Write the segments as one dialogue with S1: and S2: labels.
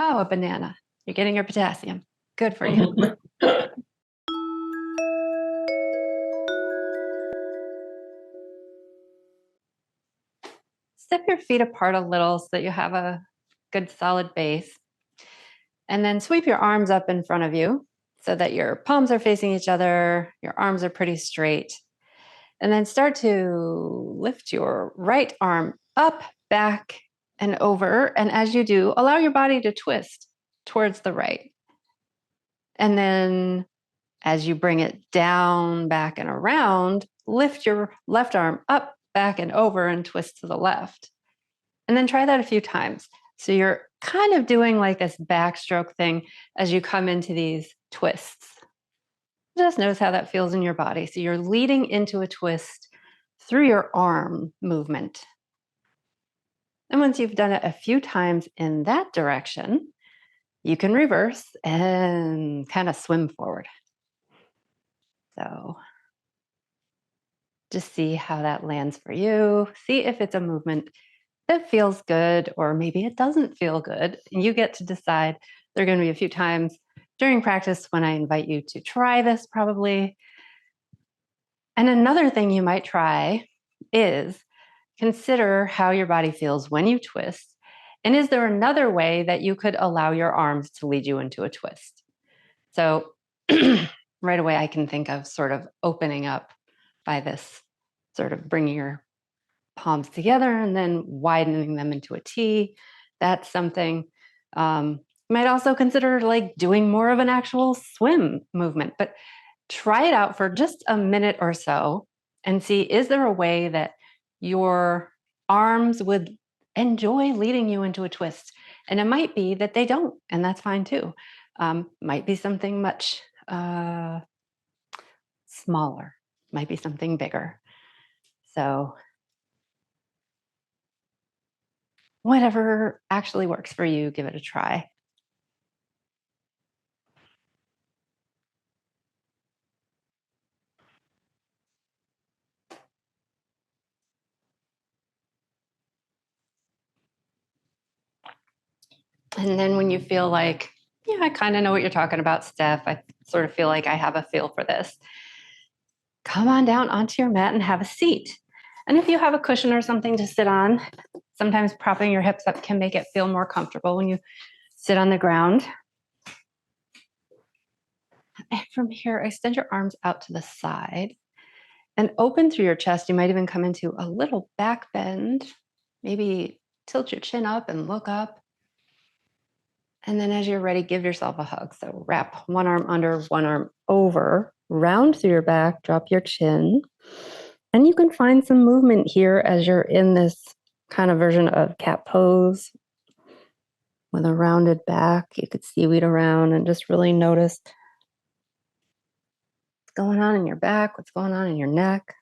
S1: Oh, a banana. You're getting your potassium. Good for you. Step your feet apart a little so that you have a good solid base. And then sweep your arms up in front of you so that your palms are facing each other, your arms are pretty straight. And then start to lift your right arm up, back, and over. And as you do, allow your body to twist towards the right. And then as you bring it down, back, and around, lift your left arm up, back, and over and twist to the left. And then try that a few times. So you're kind of doing like this backstroke thing as you come into these twists. Just notice how that feels in your body. So you're leading into a twist through your arm movement. And once you've done it a few times in that direction, you can reverse and kind of swim forward. So just see how that lands for you. See if it's a movement that feels good, or maybe it doesn't feel good. You get to decide. There are going to be a few times during practice when I invite you to try this, probably. And another thing you might try is consider how your body feels when you twist. And is there another way that you could allow your arms to lead you into a twist? So right away, I can think of sort of opening up by this sort of bringing your palms together and then widening them into a T. That's something. You might also consider like doing more of an actual swim movement, but try it out for just a minute or so and see, is there a way that your arms would enjoy leading you into a twist? And it might be that they don't, and that's fine too. Might be something much smaller, might be something bigger. So whatever actually works for you, give it a try. And then when you feel like, yeah, I kind of know what you're talking about, Steph, I sort of feel like I have a feel for this, come on down onto your mat and have a seat. And if you have a cushion or something to sit on, sometimes propping your hips up can make it feel more comfortable when you sit on the ground. And from here, extend your arms out to the side and open through your chest. You might even come into a little back bend, maybe tilt your chin up and look up. And then as you're ready, give yourself a hug. So wrap one arm under, one arm over, round through your back, drop your chin. And you can find some movement here as you're in this kind of version of cat pose with a rounded back. You could seaweed around and just really notice what's going on in your back, what's going on in your neck.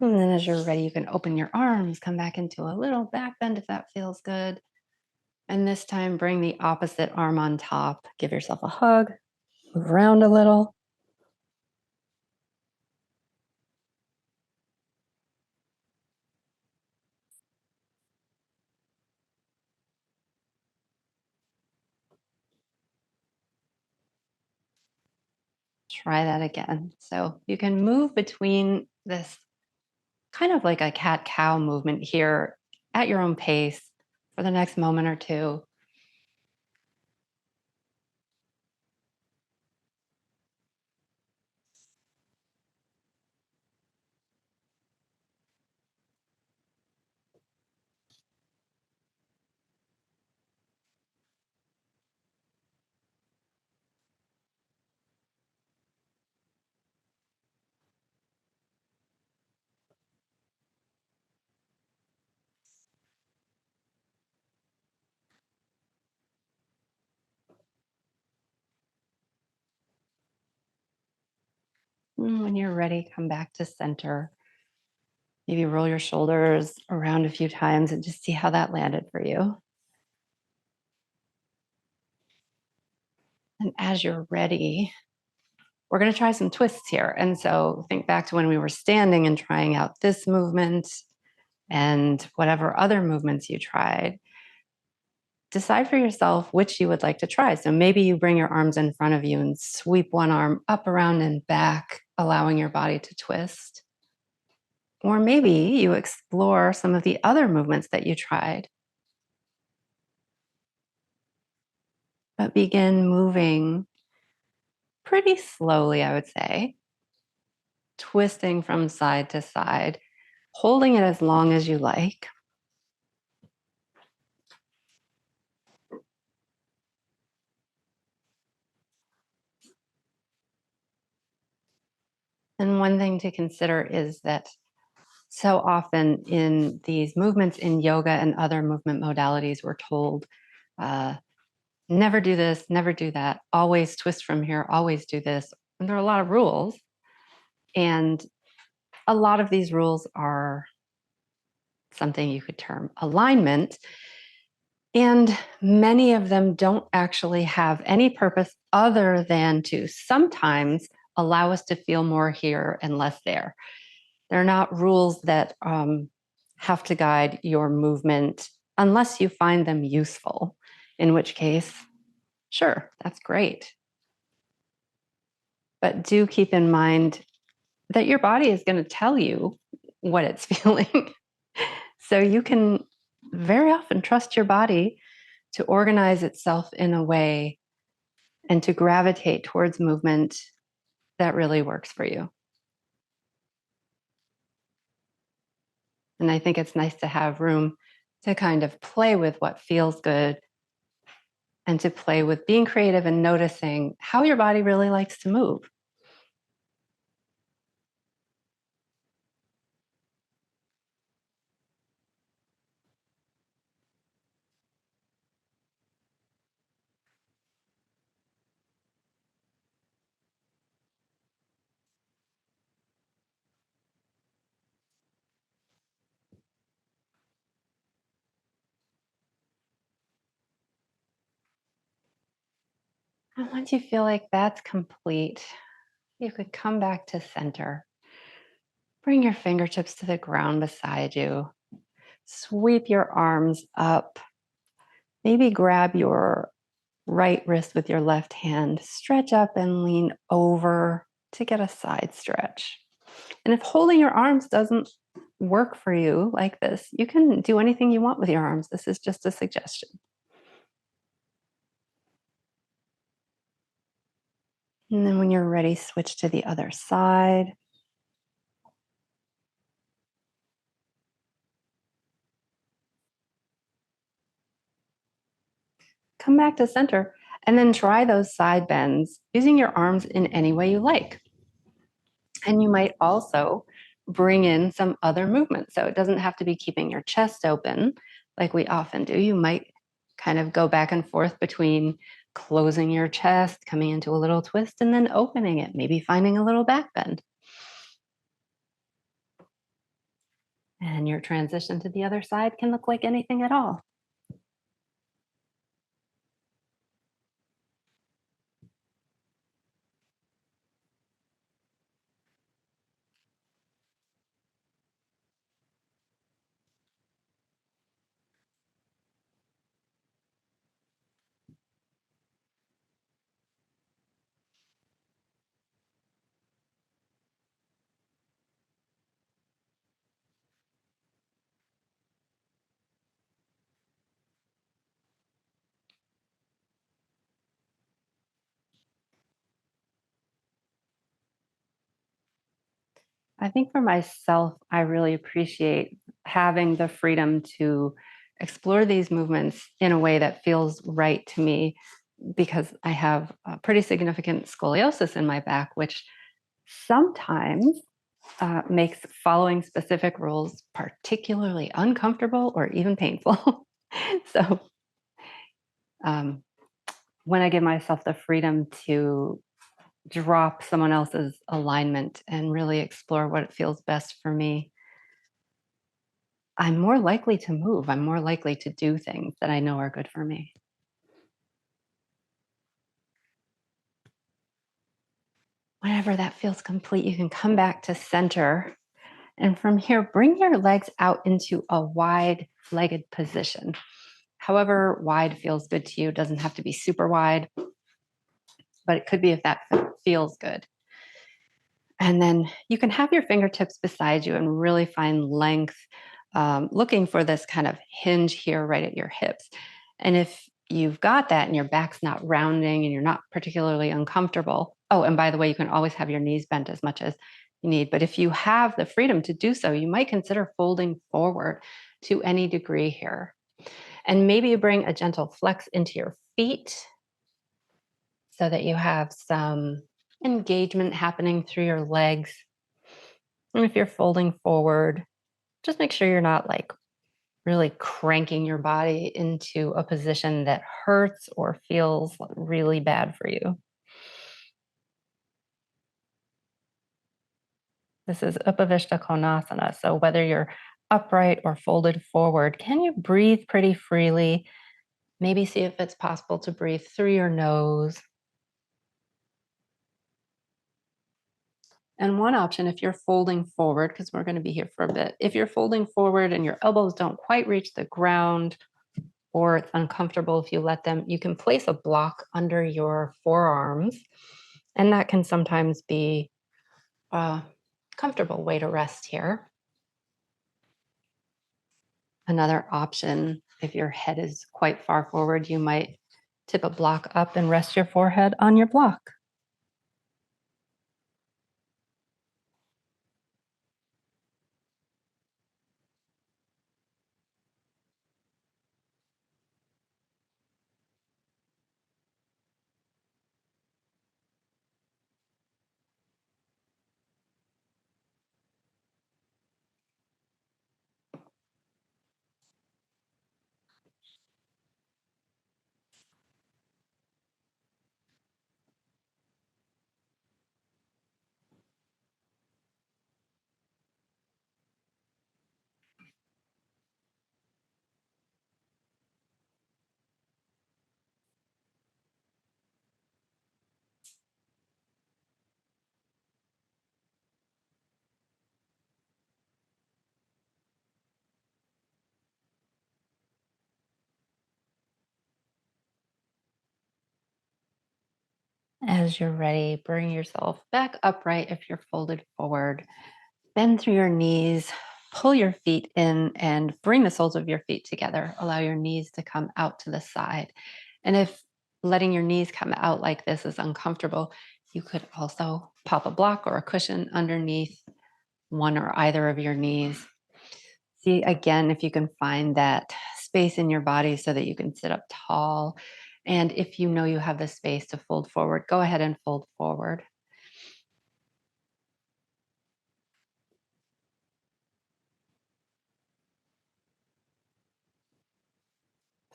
S1: And then as you're ready, you can open your arms, come back into a little back bend if that feels good. And this time, bring the opposite arm on top. Give yourself a hug, move around a little. Try that again. So you can move between this kind of like a cat-cow movement here at your own pace for the next moment or two. And when you're ready, come back to center. Maybe roll your shoulders around a few times and just see how that landed for you. And as you're ready, we're going to try some twists here. And so think back to when we were standing and trying out this movement. and whatever other movements you tried, decide for yourself which you would like to try. So maybe you bring your arms in front of you and sweep one arm up, around, and back, allowing your body to twist. Or maybe you explore some of the other movements that you tried, but begin moving pretty slowly, I would say, twisting from side to side, holding it as long as you like. And one thing to consider is that so often in these movements in yoga and other movement modalities, we're told, uh, never do this, never do that, always twist from here, always do this. And there are a lot of rules. And a lot of these rules are something you could term alignment. And many of them don't actually have any purpose other than to sometimes allow us to feel more here and less there. They're not rules that have to guide your movement unless you find them useful, in which case, sure, that's great. But do keep in mind that your body is going to tell you what it's feeling. So you can very often trust your body to organize itself in a way and to gravitate towards movement that really works for you. And I think it's nice to have room to kind of play with what feels good and to play with being creative and noticing how your body really likes to move. And once you feel like that's complete, you could come back to center. Bring your fingertips to the ground beside you. Sweep your arms up. Maybe grab your right wrist with your left hand. Stretch up and lean over to get a side stretch. And if holding your arms doesn't work for you like this, you can do anything you want with your arms. This is just a suggestion. And then when you're ready, switch to the other side. Come back to center and then try those side bends using your arms in any way you like. And you might also bring in some other movement. So it doesn't have to be keeping your chest open like we often do. You might kind of go back and forth between closing your chest, coming into a little twist, and then opening it, maybe finding a little back bend. And your transition to the other side can look like anything at all. I think for myself, I really appreciate having the freedom to explore these movements in a way that feels right to me because I have a pretty significant scoliosis in my back, which sometimes makes following specific rules particularly uncomfortable or even painful. So um, when I give myself the freedom to drop someone else's alignment and really explore what feels best for me, I'm more likely to move. I'm more likely to do things that I know are good for me. Whenever that feels complete, you can come back to center And from here, bring your legs out into a wide legged position. However wide feels good to you. It doesn't have to be super wide, but it could be if that feels good. And then you can have your fingertips beside you and really find length, looking for this kind of hinge here right at your hips. And if you've got that and your back's not rounding and you're not particularly uncomfortable, oh, and by the way, you can always have your knees bent as much as you need. But if you have the freedom to do so, you might consider folding forward to any degree here. And maybe you bring a gentle flex into your feet so that you have some engagement happening through your legs. And if you're folding forward, just make sure you're not like really cranking your body into a position that hurts or feels really bad for you. This is Upavishta Konasana. So whether you're upright or folded forward, can you breathe pretty freely? Maybe see if it's possible to breathe through your nose. And one option, if you're folding forward, because we're going to be here for a bit, if you're folding forward and your elbows don't quite reach the ground or it's uncomfortable if you let them, you can place a block under your forearms. And that can sometimes be a comfortable way to rest here. Another option, if your head is quite far forward, you might tip a block up and rest your forehead on your block. As you're ready, bring yourself back upright if you're folded forward. Bend through your knees, pull your feet in, and bring the soles of your feet together. Allow your knees to come out to the side. And if letting your knees come out like this is uncomfortable, you could also pop a block or a cushion underneath one or either of your knees. See again if you can find that space in your body so that you can sit up tall. And if you know you have the space to fold forward, go ahead and fold forward.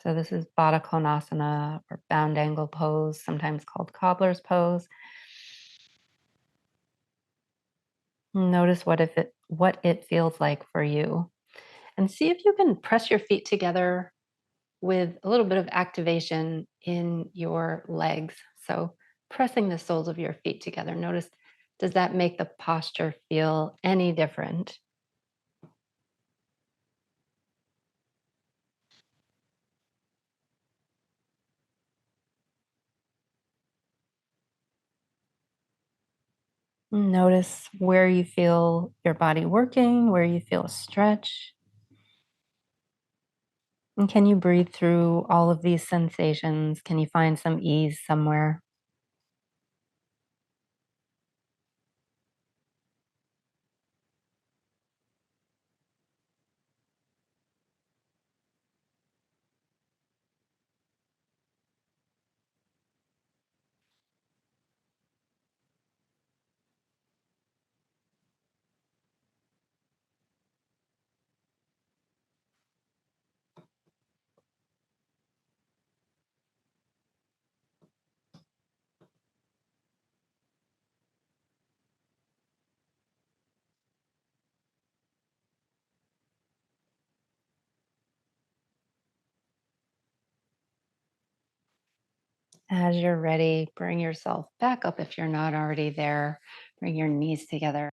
S1: So this is Baddha Konasana or bound angle pose, sometimes called cobbler's pose. Notice what it feels like for you. And see if you can press your feet together with a little bit of activation in your legs. So pressing the soles of your feet together. Notice, does that make the posture feel any different? Notice where you feel your body working, where you feel a stretch. And can you breathe through all of these sensations? Can you find some ease somewhere? As you're ready, bring yourself back up if you're not already there. Bring your knees together.